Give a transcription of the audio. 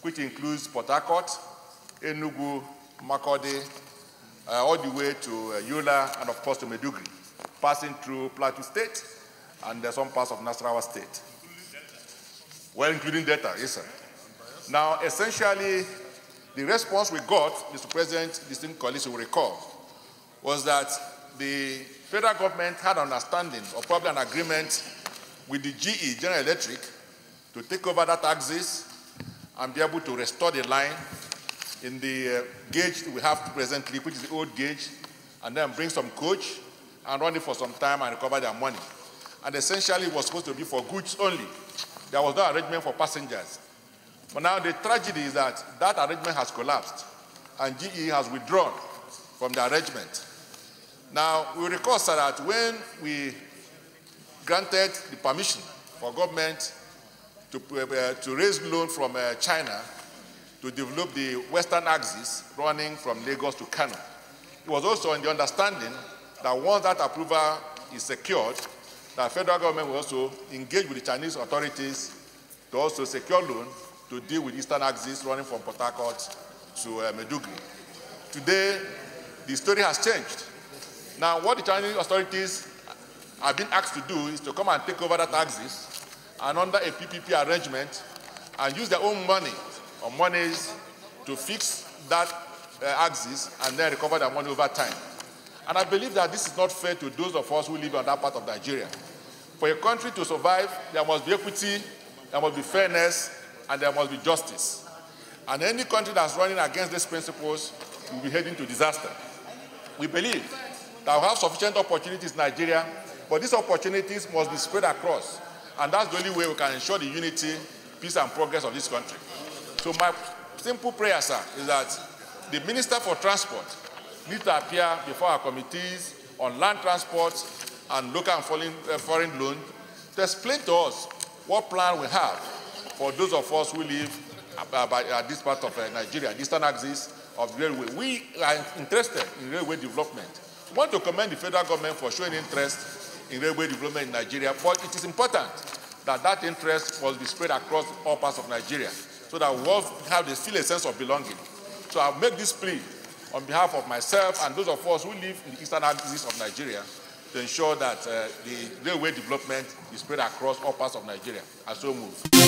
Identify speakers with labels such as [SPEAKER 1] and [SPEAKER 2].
[SPEAKER 1] which includes Port Harcourt, Enugu, Makurdi, all the way to Yola, and of course to Maiduguri, passing through Plateau State and some parts of Nasarawa State. Well, including Delta, yes, sir. Now, essentially, the response we got, Mr. President, distinct colleagues will recall, was that the federal government had an understanding, or probably an agreement, with the GE, General Electric, to take over that axis and be able to restore the line in the gauge we have presently, which is the old gauge, and then bring some coach and run it for some time and recover their money. And essentially, it was supposed to be for goods only. There was no arrangement for passengers. But now the tragedy is that that arrangement has collapsed, and GE has withdrawn from the arrangement. Now, we recall, sir, that when we granted the permission for government to raise loan from China to develop the western axis running from Lagos to Kano, it was also in the understanding that once that approval is secured, the federal government will also engage with the Chinese authorities to also secure loan to deal with eastern axis running from Port Harcourt to Maiduguri. Today, the story has changed. Now, what the Chinese authorities have been asked to do is to come and take over that axis and under a PPP arrangement and use their own money or monies to fix that axis and then recover their money over time. And I believe that this is not fair to those of us who live on that part of Nigeria. For a country to survive, there must be equity, there must be fairness, and there must be justice. And any country that's running against these principles will be heading to disaster. We believe that we have sufficient opportunities in Nigeria, but these opportunities must be spread across. And that's the only way we can ensure the unity, peace, and progress of this country. So my simple prayer, sir, is that the Minister for Transport needs to appear before our committees on land transport and local and foreign loan to explain to us what plan we have for those of us who live at this part of Nigeria, the eastern axis of the railway. We are interested in railway development. We want to commend the federal government for showing interest in railway development in Nigeria, but it is important that that interest must be spread across all parts of Nigeria so that we all have still a sense of belonging. So I'll make this plea on behalf of myself and those of us who live in the eastern axis of Nigeria to ensure that the railway development is spread across all parts of Nigeria. I so move.